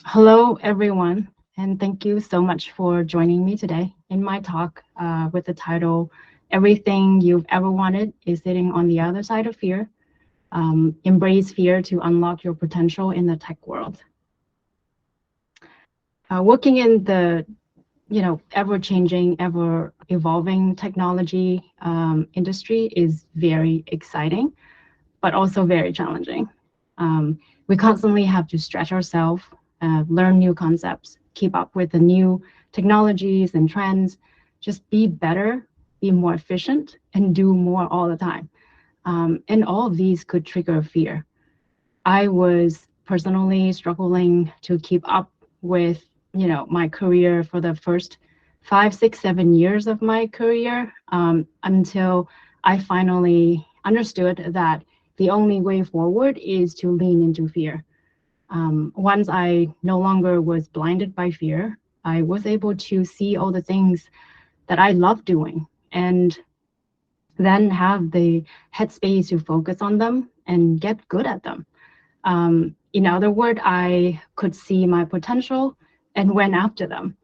Hello, everyone, and thank you so much for joining me today in my talk with the title Everything You've Ever Wanted is Sitting on the Other Side of Fear. Embrace fear to unlock your potential in the tech world. Working in the ever-changing, ever-evolving technology industry is very exciting, but also very challenging. We constantly have to stretch ourselves, learn new concepts, keep up with the new technologies and trends, just be better, be more efficient, and do more all the time. And all of these could trigger fear. I was personally struggling to keep up with, my career for the first 5, 6, 7 years of my career until I finally understood that the only way forward is to lean into fear. Once I no longer was blinded by fear, I was able to see all the things that I love doing and then have the headspace to focus on them and get good at them. In other words, I could see my potential and went after them.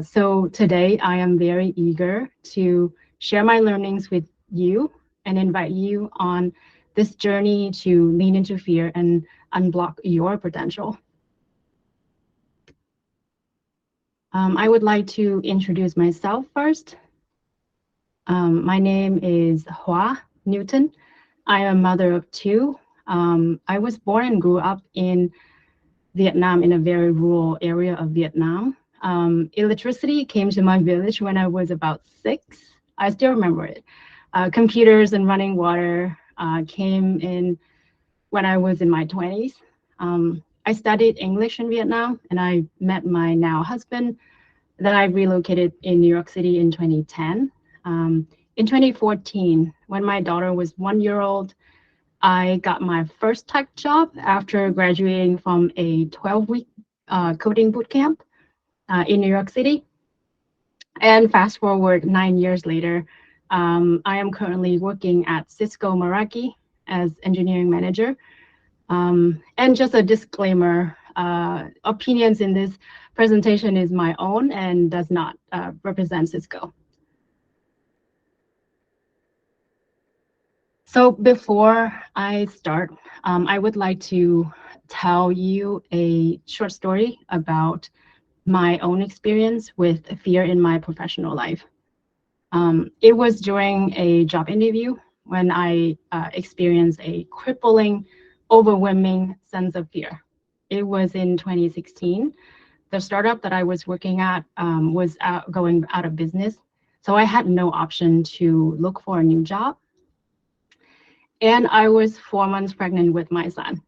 So today I am very eager to share my learnings with you and invite you on this journey to lean into fear and unblock your potential. I would like to introduce myself first. My name is Hoa Newton. I am a mother of two. I was born and grew up in Vietnam, in a very rural area of Vietnam. Electricity came to my village when I was about 6. I still remember it. Computers and running water came in when I was in my 20s. I studied English in Vietnam, and I met my now husband. Then I relocated in New York City in 2010. In 2014, when my daughter was 1 year old, I got my first tech job after graduating from a 12-week coding bootcamp in New York City. And fast forward 9 years later, I am currently working at Cisco Meraki as engineering manager. And just a disclaimer, opinions in this presentation is my own and does not represent Cisco. So before I start, I would like to tell you a short story about my own experience with fear in my professional life. It was during a job interview when I experienced a crippling, overwhelming sense of fear. It was in 2016. The startup that I was working at was going out of business. So I had no option to look for a new job. And I was 4 months pregnant with my son.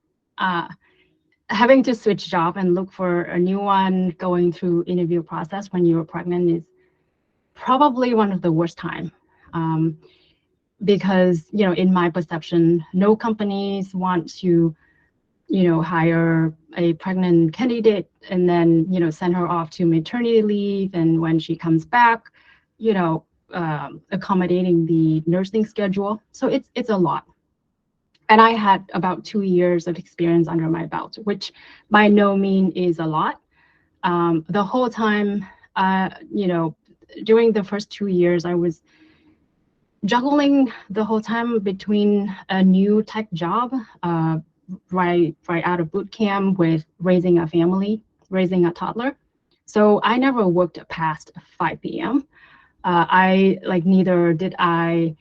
Having to switch job and look for a new one, going through interview process when you're pregnant is probably one of the worst time. Because, in my perception, no companies want to, hire a pregnant candidate and then, send her off to maternity leave. And when she comes back, accommodating the nursing schedule. So it's a lot. And I had about 2 years of experience under my belt, which by no means is a lot. The whole time, during the first 2 years, I was juggling the whole time between a new tech job, right out of boot camp, with raising a family, raising a toddler. So I never worked past 5 p.m. Neither did I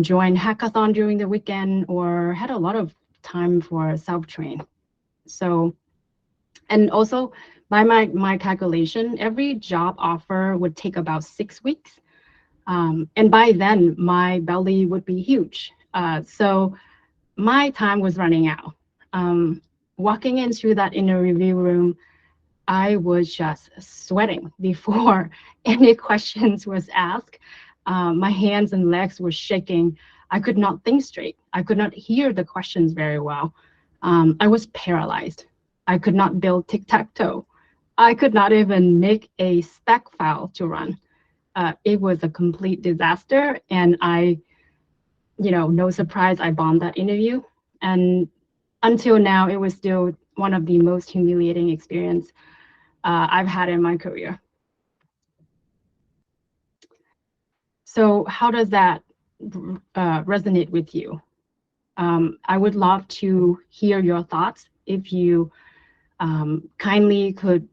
join hackathon during the weekend or had a lot of time for self-train. So, and also by my calculation, every job offer would take about 6 weeks. And by then my belly would be huge. So my time was running out. Walking into that interview room, I was just sweating before any questions was asked. My hands and legs were shaking. I could not think straight. I could not hear the questions very well. I was paralyzed. I could not build tic-tac-toe. I could not even make a spec file to run. It was a complete disaster, and no surprise, I bombed that interview. And until now, it was still one of the most humiliating experience I've had in my career. So how does that resonate with you? I would love to hear your thoughts. If you kindly could,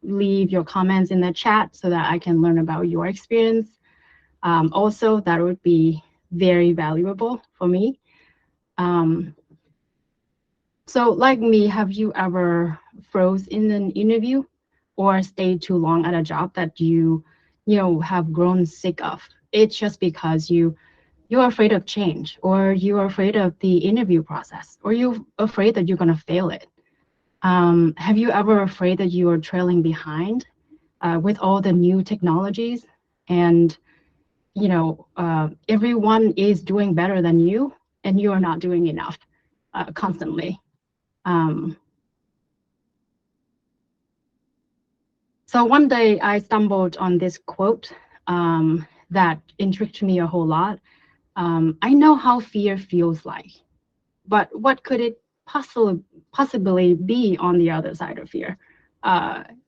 leave your comments in the chat so that I can learn about your experience. Also, that would be very valuable for me. So like me, have you ever froze in an interview or stayed too long at a job that you have grown sick of? It's just because you're afraid of change, or you're afraid of the interview process, or you're afraid that you're going to fail it. Have you ever afraid that you are trailing behind with all the new technologies, and everyone is doing better than you, and you are not doing enough constantly? So one day I stumbled on this quote that intrigued me a whole lot. I know how fear feels like, but what could it possibly be on the other side of fear?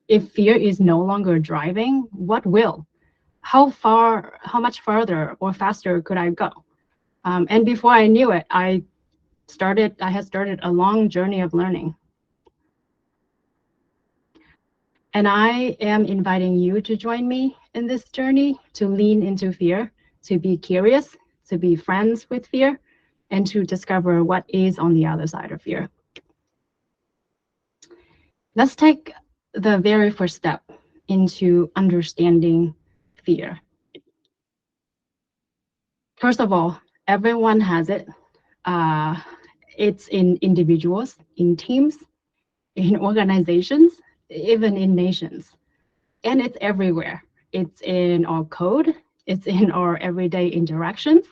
If fear is no longer driving, what will? How much further or faster could I go? And before I knew it, I had started a long journey of learning. And I am inviting you to join me in this journey, to lean into fear, to be curious, to be friends with fear, and to discover what is on the other side of fear. Let's take the very first step into understanding fear. First of all, everyone has it. It's in individuals, in teams, in organizations, even in nations. And it's everywhere. It's in our code. It's in our everyday interactions.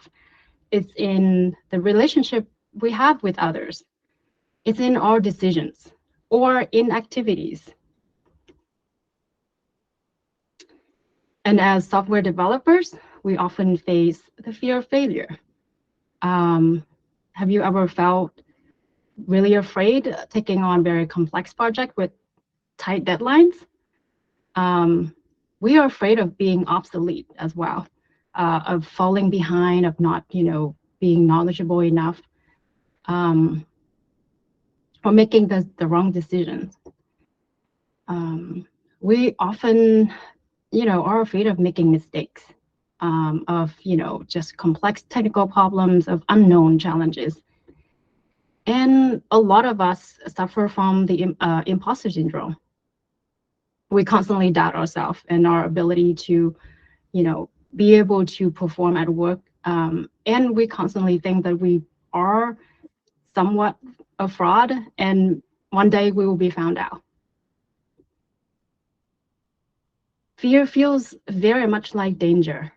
It's in the relationship we have with others. It's in our decisions or in activities. And as software developers, we often face the fear of failure. Have you ever felt really afraid taking on very complex project with tight deadlines? We are afraid of being obsolete as well, of falling behind, of not, being knowledgeable enough, or making the wrong decisions. We often, are afraid of making mistakes, of, just complex technical problems, of unknown challenges. And a lot of us suffer from the imposter syndrome. We constantly doubt ourselves and our ability to, be able to perform at work. And we constantly think that we are somewhat a fraud, and one day we will be found out. Fear feels very much like danger.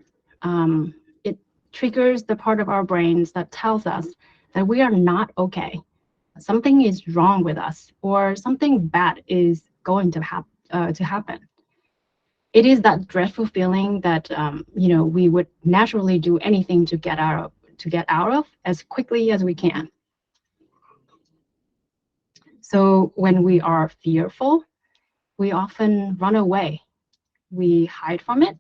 It triggers the part of our brains that tells us that we are not okay. Something is wrong with us, or something bad is going to happen. It is that dreadful feeling that we would naturally do anything to get out of as quickly as we can. So when we are fearful, we often run away. We hide from it.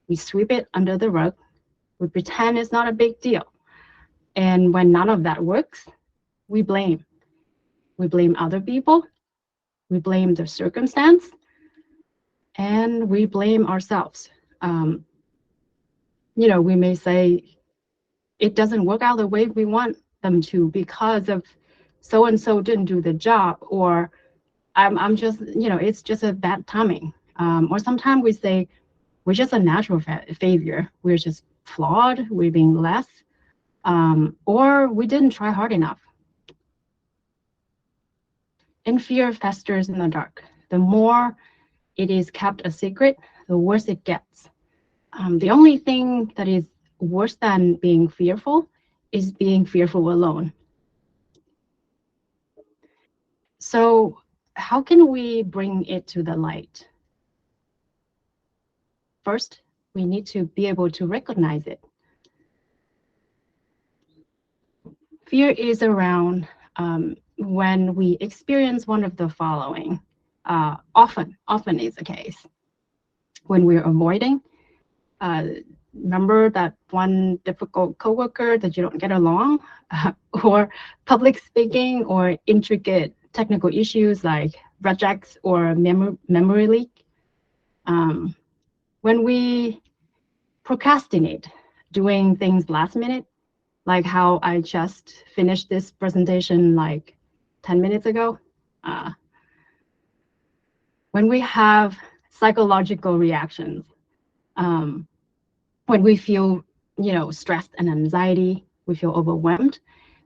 We sweep it under the rug. We pretend it's not a big deal. And when none of that works, we blame. We blame other people. We blame the circumstance. And we blame ourselves. We may say, it doesn't work out the way we want them to because of so-and-so didn't do the job, or I'm just, it's just a bad timing. Or sometimes we say, we're just a natural failure. We're just flawed, we're being less, or we didn't try hard enough. And fear festers in the dark. The more it is kept a secret, the worse it gets. The only thing that is worse than being fearful is being fearful alone. So how can we bring it to the light? First, we need to be able to recognize it. Fear is around when we experience one of the following, often is the case. When we're avoiding, remember that one difficult coworker that you don't get along, or public speaking, or intricate technical issues like regex or memory leak. When we procrastinate, doing things last minute, like how I just finished this presentation like 10 minutes ago. When we have psychological reactions, when we feel, stressed and anxiety, we feel overwhelmed,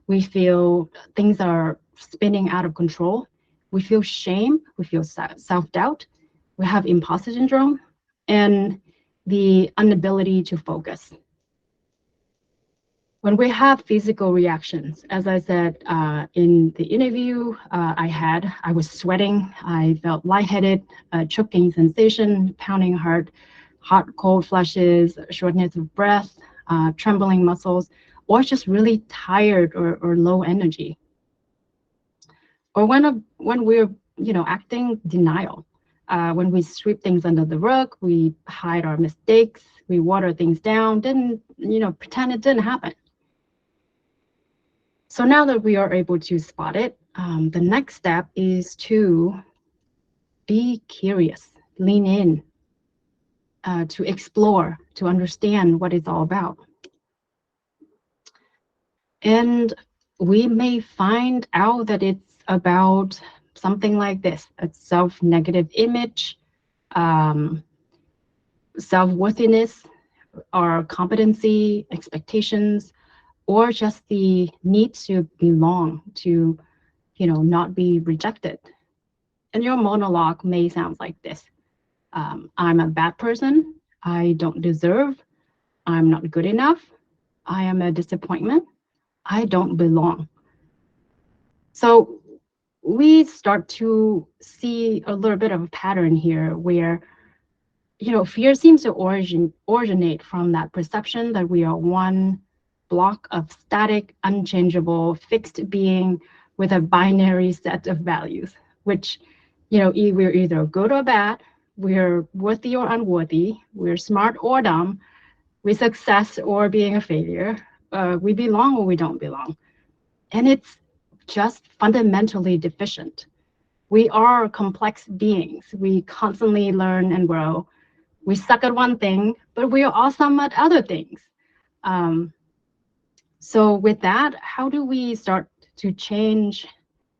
we feel things are spinning out of control, we feel shame, we feel self-doubt, we have imposter syndrome, and the inability to focus. When we have physical reactions, as I said in the interview I was sweating, I felt lightheaded, choking sensation, pounding heart, hot cold flushes, shortness of breath, trembling muscles, or just really tired or low energy. Or when we're acting denial, when we sweep things under the rug, we hide our mistakes, we water things down, didn't pretend it didn't happen. So now that we are able to spot it, the next step is to be curious, lean in, to explore, to understand what it's all about. And we may find out that it's about something like this: a self-negative image, self-worthiness, or competency, expectations, or just the need to belong, to not be rejected. And your monologue may sound like this: I'm a bad person, I don't deserve, I'm not good enough, I am a disappointment, I don't belong. So we start to see a little bit of a pattern here where fear seems to originate from that perception that we are one block of static, unchangeable, fixed being with a binary set of values, which we're either good or bad, we're worthy or unworthy, we're smart or dumb, we success or being a failure, we belong or we don't belong. And it's just fundamentally deficient. We are complex beings. We constantly learn and grow. We suck at one thing, but we are awesome at other things. So with that, how do we start to change,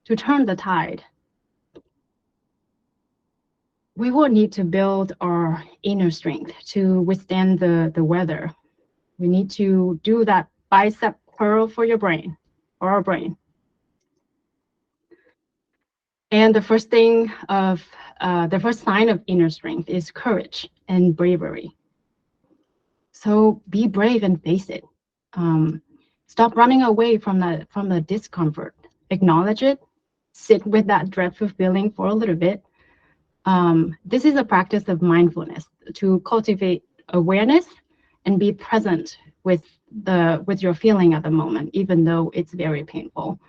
to turn the tide? We will need to build our inner strength to withstand the weather. We need to do that bicep curl for your brain, or our brain. And the first sign of inner strength is courage and bravery. So be brave and face it. Stop running away from the discomfort. Acknowledge it. Sit with that dreadful feeling for a little bit. This is a practice of mindfulness to cultivate awareness and be present with your feeling at the moment, even though it's very painful.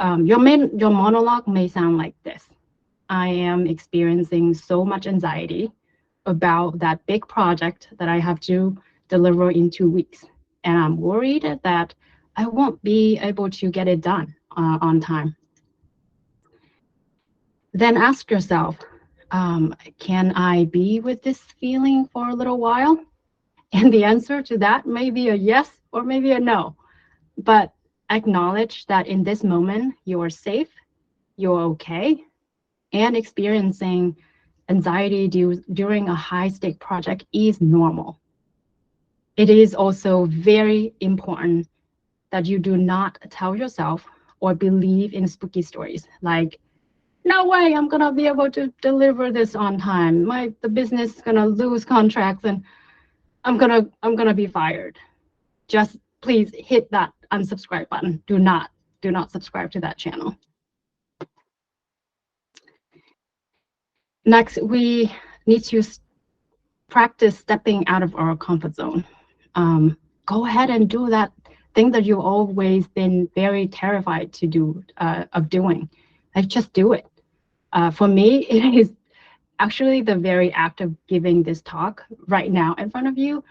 Your monologue may sound like this: I am experiencing so much anxiety about that big project that I have to deliver in 2 weeks, and I'm worried that I won't be able to get it done on time. Then ask yourself, can I be with this feeling for a little while? And the answer to that may be a yes or maybe a no. But acknowledge that in this moment, you're safe, you're okay, and experiencing anxiety during a high-stake project is normal. It is also very important that you do not tell yourself or believe in spooky stories like, no way I'm gonna be able to deliver this on time. The business is gonna lose contracts and I'm gonna be fired. Just please hit that unsubscribe button. Do not subscribe to that channel. Next, we need to practice stepping out of our comfort zone. Go ahead and do that things that you've always been very terrified to do, of doing. Like, just do it. For me, it is actually the very act of giving this talk right now in front of you.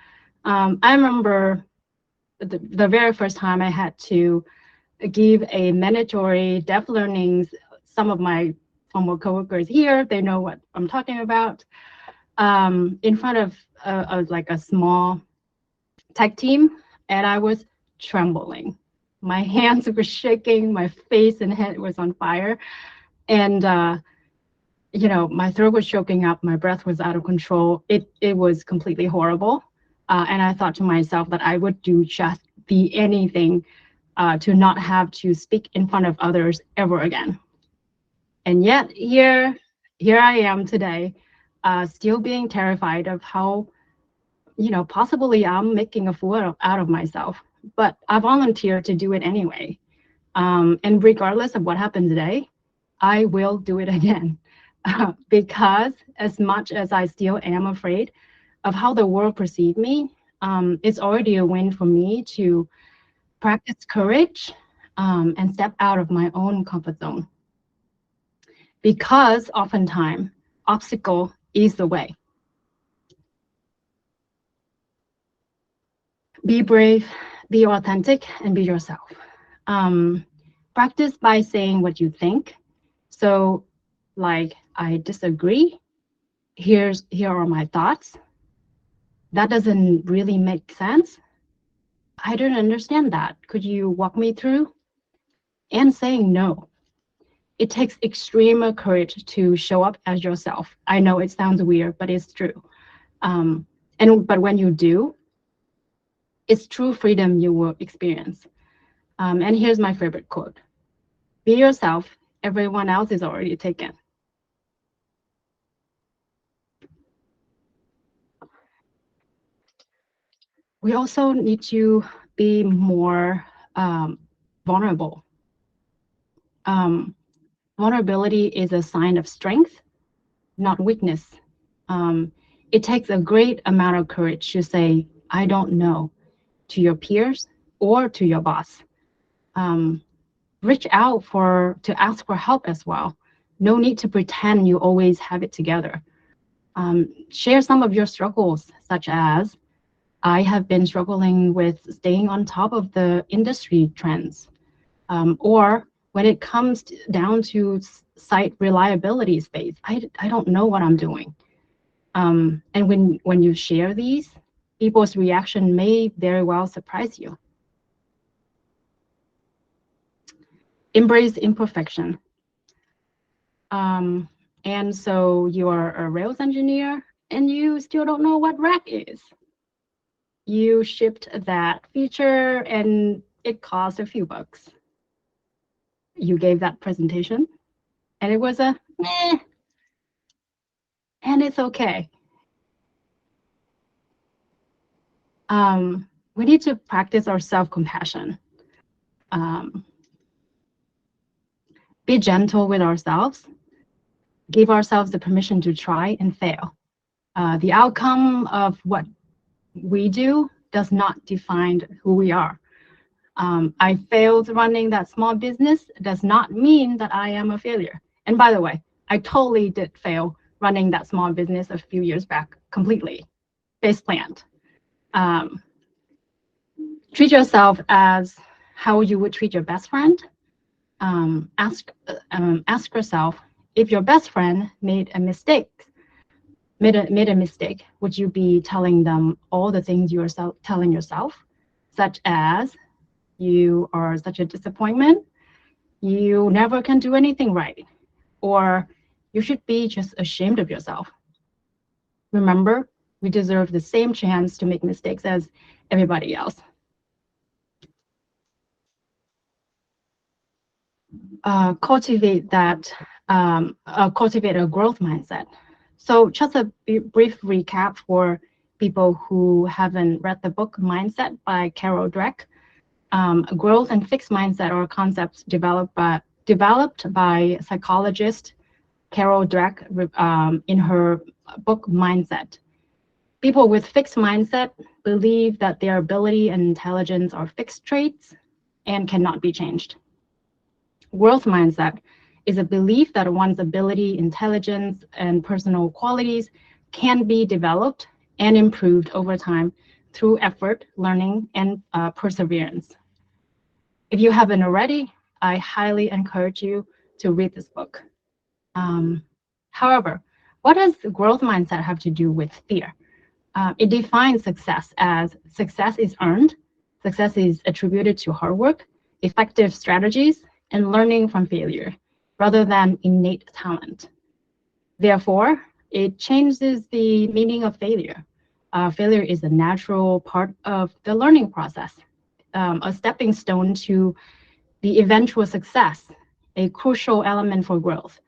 I remember the very first time I had to give a mandatory deaf learnings. Some of my former coworkers here, they know what I'm talking about. In front of like a small tech team, and I was trembling. My hands were shaking, my face and head was on fire, and my throat was choking up, my breath was out of control. It was completely horrible, and I thought to myself that I would do just anything to not have to speak in front of others ever again. And yet here I am today, still being terrified of how, possibly I'm making a fool out of myself. But I volunteered to do it anyway. And regardless of what happened today, I will do it again. Because as much as I still am afraid of how the world perceives me, it's already a win for me to practice courage and step out of my own comfort zone. Because oftentimes, obstacle is the way. Be brave, be authentic, and be yourself. Practice by saying what you think. So, like, I disagree. Here are my thoughts. That doesn't really make sense. I don't understand that. Could you walk me through? And saying no. It takes extreme courage to show up as yourself. I know it sounds weird, but it's true. But when you do, it's true freedom you will experience. And here's my favorite quote. Be yourself. Everyone else is already taken. We also need to be more vulnerable. Vulnerability is a sign of strength, not weakness. It takes a great amount of courage to say, I don't know, to your peers or to your boss. Reach out to ask for help as well. No need to pretend you always have it together. Share some of your struggles, such as, I have been struggling with staying on top of the industry trends. Or when it comes down to site reliability space, I don't know what I'm doing. And when you share these, people's reaction may very well surprise you. Embrace imperfection. And so you're a Rails engineer and you still don't know what rack is. You shipped that feature and it cost a few bucks. You gave that presentation and it was a meh, and it's okay. We need to practice our self-compassion. Be gentle with ourselves. Give ourselves the permission to try and fail. The outcome of what we do does not define who we are. I failed running that small business does not mean that I am a failure. And by the way, I totally did fail running that small business a few years back, completely, face plant. Treat yourself as how you would treat your best friend. Ask yourself, if your best friend made a mistake, would you be telling them all the things you are telling yourself, such as, you are such a disappointment, you never can do anything right, or you should be just ashamed of yourself? Remember, we deserve the same chance to make mistakes as everybody else. Cultivate a growth mindset. So just a brief recap for people who haven't read the book Mindset by Carol Dweck. Growth and fixed mindset are concepts developed by psychologist Carol Dweck in her book Mindset. People with fixed mindset believe that their ability and intelligence are fixed traits and cannot be changed. Growth mindset is a belief that one's ability, intelligence, and personal qualities can be developed and improved over time through effort, learning, and perseverance. If you haven't already, I highly encourage you to read this book. However, what does growth mindset have to do with fear? It defines success as success is earned, success is attributed to hard work, effective strategies, and learning from failure, rather than innate talent. Therefore, it changes the meaning of failure. Failure is a natural part of the learning process, a stepping stone to the eventual success, a crucial element for growth.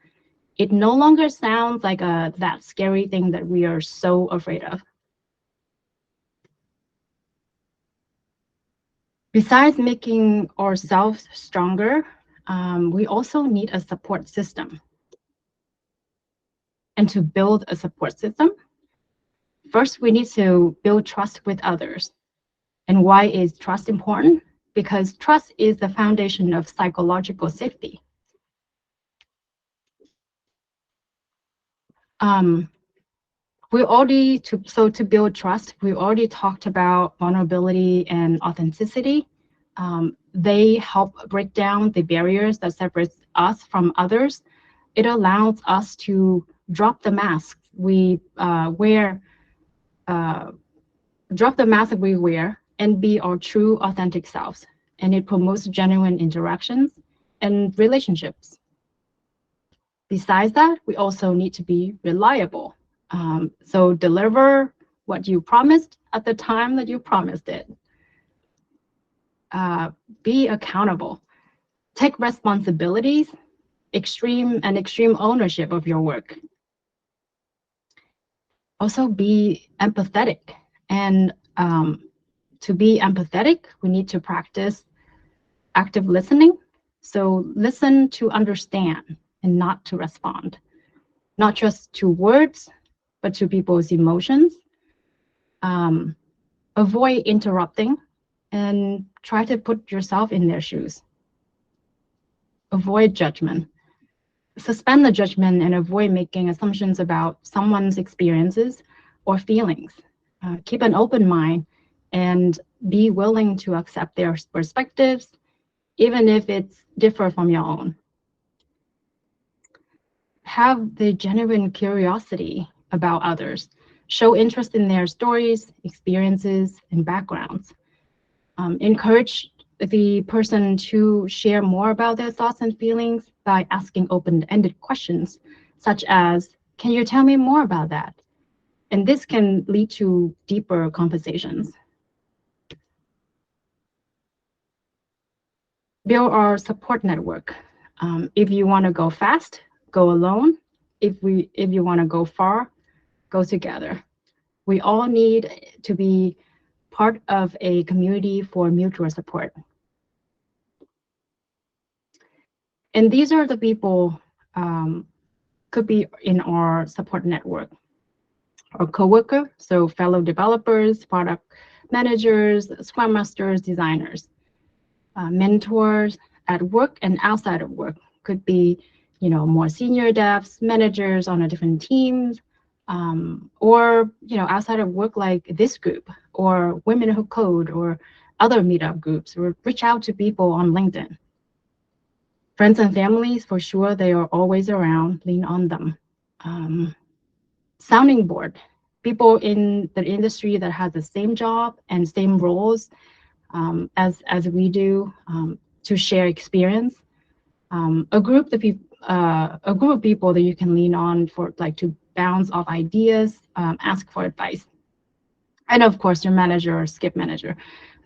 It no longer sounds like that scary thing that we are so afraid of. Besides making ourselves stronger, we also need a support system. And to build a support system, first we need to build trust with others. And why is trust important? Because trust is the foundation of psychological safety. To build trust, we already talked about vulnerability and authenticity. They help break down the barriers that separate us from others. It allows us to drop the masks we wear, and be our true, authentic selves. And it promotes genuine interactions and relationships. Besides that, we also need to be reliable. So deliver what you promised at the time that you promised it. Be accountable. Take responsibilities, extreme ownership of your work. Also be empathetic. And to be empathetic, we need to practice active listening. So listen to understand and not to respond. Not just to words, but to people's emotions. Avoid interrupting and try to put yourself in their shoes. Avoid judgment. Suspend the judgment and avoid making assumptions about someone's experiences or feelings. Keep an open mind and be willing to accept their perspectives, even if it's different from your own. Have the genuine curiosity about others. Show interest in their stories, experiences, and backgrounds. Encourage the person to share more about their thoughts and feelings by asking open-ended questions, such as, can you tell me more about that? And this can lead to deeper conversations. Build our support network. If you want to go fast, go alone. If you want to go far, go together. We all need to be part of a community for mutual support. And these are the people could be in our support network. Our coworker, so fellow developers, product managers, scrum masters, designers. Mentors at work and outside of work could be, more senior devs, managers on a different teams, or outside of work like this group or Women Who Code or other meetup groups, or reach out to people on LinkedIn. Friends and families, for sure, they are always around. Lean on them. Sounding board, people in the industry that has the same job and same roles as we do, to share experience. A group of people that you can lean on for, to bounce off ideas, ask for advice. And of course, your manager or skip manager.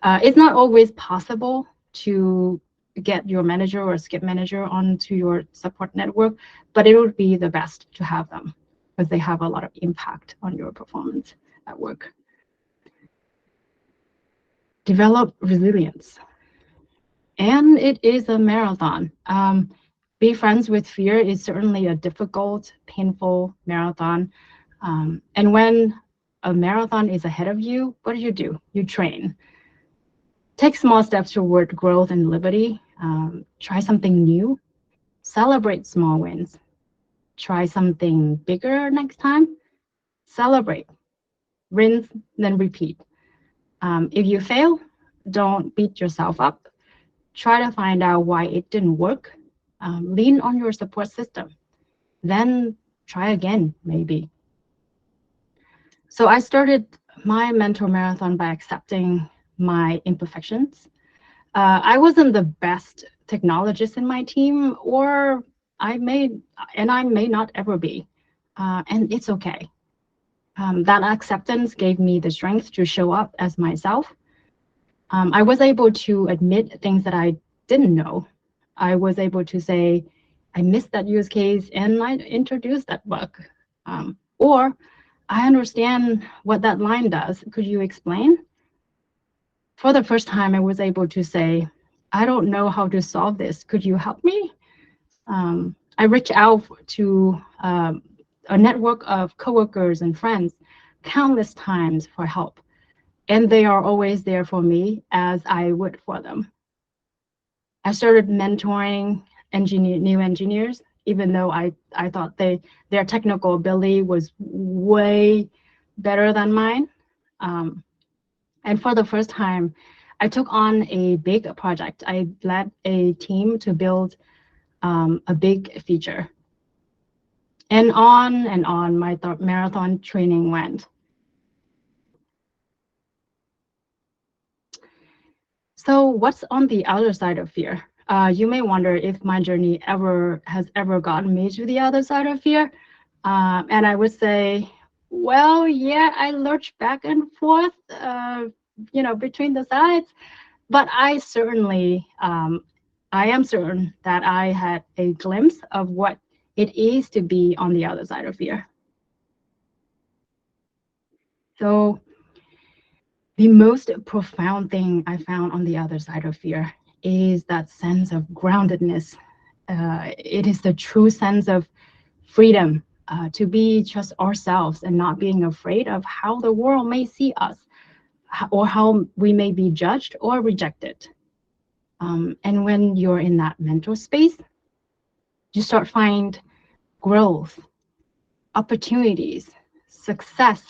It's not always possible to get your manager or skip manager onto your support network, but it would be the best to have them because they have a lot of impact on your performance at work. Develop resilience. And it is a marathon. Be friends with fear is certainly a difficult, painful marathon. And when a marathon is ahead of you, what do? You train. Take small steps toward growth and liberty. Try something new. Celebrate small wins. Try something bigger next time. Celebrate. Rinse, then repeat. If you fail, don't beat yourself up. Try to find out why it didn't work. Lean on your support system. Then try again, maybe. So I started my mentor marathon by accepting my imperfections. I wasn't the best technologist in my team, or I may not ever be, and it's okay. That acceptance gave me the strength to show up as myself. I was able to admit things that I didn't know. I was able to say, I missed that use case and I introduced that bug. Or I understand what that line does. Could you explain? For the first time, I was able to say, I don't know how to solve this. Could you help me? I reached out to a network of coworkers and friends countless times for help. And they are always there for me as I would for them. I started mentoring new engineers, even though I thought their technical ability was way better than mine. And for the first time, I took on a big project. I led a team to build a big feature. And on my marathon training went. So what's on the other side of fear? You may wonder if my journey has ever gotten me to the other side of fear. And I would say, well, yeah, I lurch back and forth, between the sides. But I am certain that I had a glimpse of what it is to be on the other side of fear. So the most profound thing I found on the other side of fear is that sense of groundedness. It is the true sense of freedom, to be just ourselves and not being afraid of how the world may see us, or how we may be judged or rejected. And when you're in that mental space, you start find growth, opportunities, success,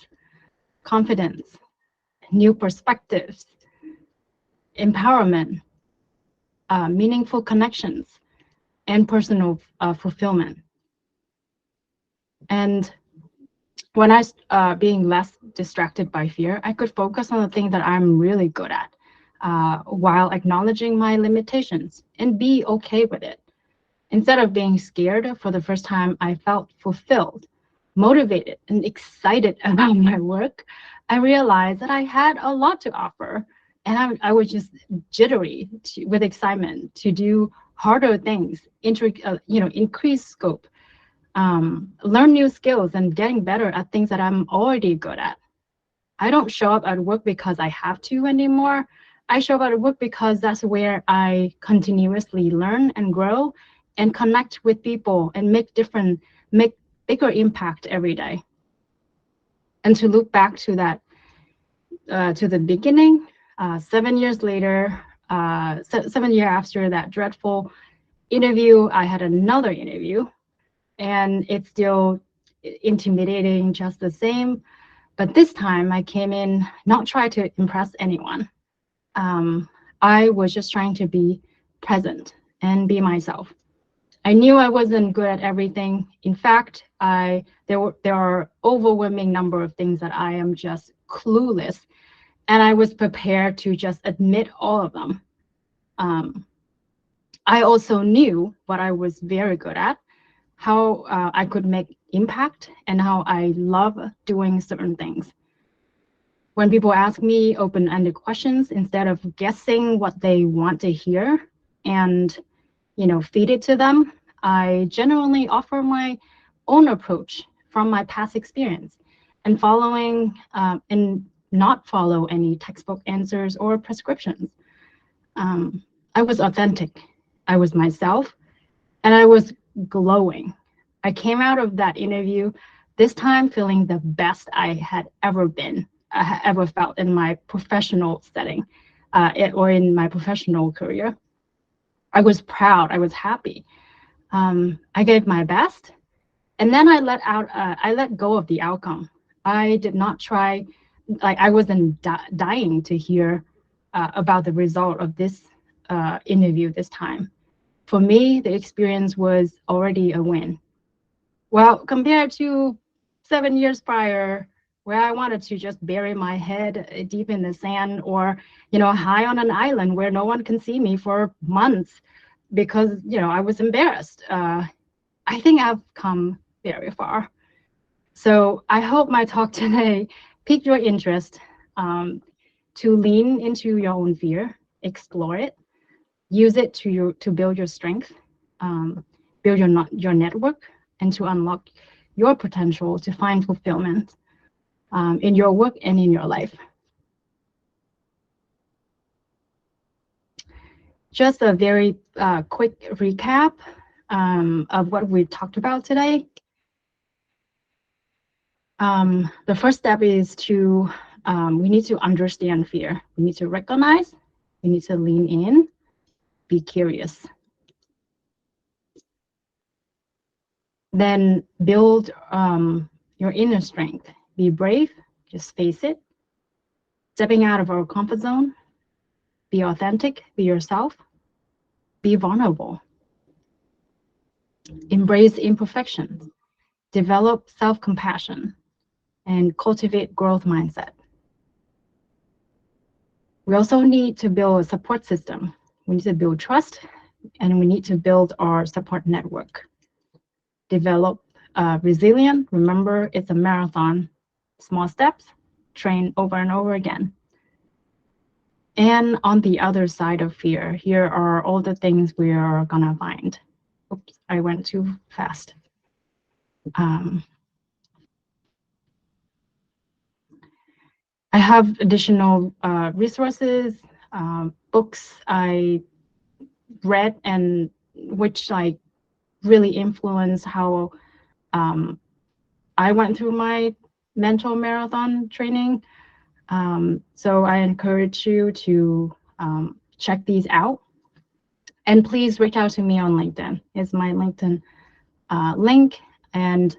confidence, new perspectives, empowerment, meaningful connections, and personal fulfillment. And when I being less distracted by fear, I could focus on the thing that I'm really good at, while acknowledging my limitations and be okay with it. Instead of being scared, for the first time, I felt fulfilled, motivated, and excited about my work. I realized that I had a lot to offer, and I was just jittery with excitement to do harder things, increase scope, learn new skills, and getting better at things that I'm already good at. I don't show up at work because I have to anymore. I show up at work because that's where I continuously learn and grow and connect with people and make bigger impact every day. And to look back to that, to the beginning, 7 years later, 7 years after that dreadful interview, I had another interview, and it's still intimidating just the same. But this time I came in not trying to impress anyone. I was just trying to be present and be myself. I knew I wasn't good at everything. In fact, there are overwhelming number of things that I am just clueless, and I was prepared to just admit all of them. I also knew what I was very good at, how I could make impact, and how I love doing certain things. When people ask me open-ended questions, instead of guessing what they want to hear and feed it to them, I genuinely offer my own approach from my past experience, and not follow any textbook answers or prescriptions. I was authentic. I was myself, and I was glowing. I came out of that interview This time feeling the best I had ever been, ever felt in my professional setting, or in my professional career. I was proud, I was happy. I gave my best, and then I let go of the outcome. I did not try, like I wasn't dying to hear about the result of this interview this time. For me, the experience was already a win. Well, compared to 7 years prior, where I wanted to just bury my head deep in the sand, or, high on an island where no one can see me for months because, I was embarrassed. I think I've come very far. So I hope my talk today piqued your interest, to lean into your own fear, explore it, use it to build your strength, build your network, and to unlock your potential to find fulfillment, in your work and in your life. Just a very quick recap of what we talked about today. The first step is we need to understand fear. We need to recognize, we need to lean in, be curious. Then build your inner strength. Be brave, just face it. Stepping out of our comfort zone, be authentic, be yourself, be vulnerable. Embrace imperfections, develop self-compassion, and cultivate growth mindset. We also need to build a support system. We need to build trust, and we need to build our support network. Develop resilient. Remember, it's a marathon. Small steps, train over and over again. And on the other side of fear, here are all the things we are gonna find. Oops, I went too fast. I have additional resources, books I read, and which like really influence how I went through my mental marathon training. So I encourage you to check these out. And please reach out to me on LinkedIn. It's my LinkedIn link. And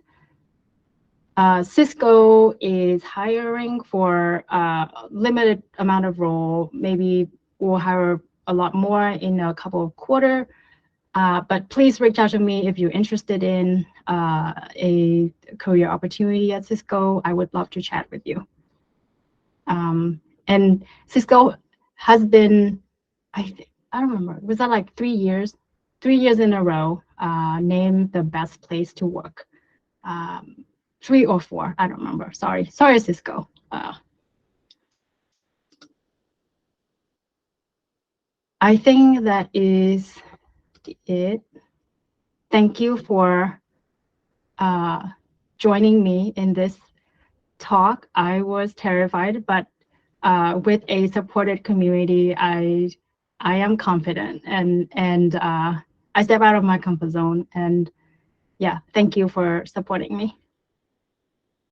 Cisco is hiring for a limited amount of role. Maybe we'll hire a lot more in a couple of quarters. But please reach out to me if you're interested in a career opportunity at Cisco. I would love to chat with you. And Cisco has been, I don't remember, was that like 3 years? 3 years in a row, named the best place to work. 3 or 4, I don't remember. Sorry, Cisco. I think that is it. Thank you for joining me in this talk. I was terrified, but with a supported community, I am confident, and I step out of my comfort zone. And yeah, thank you for supporting me.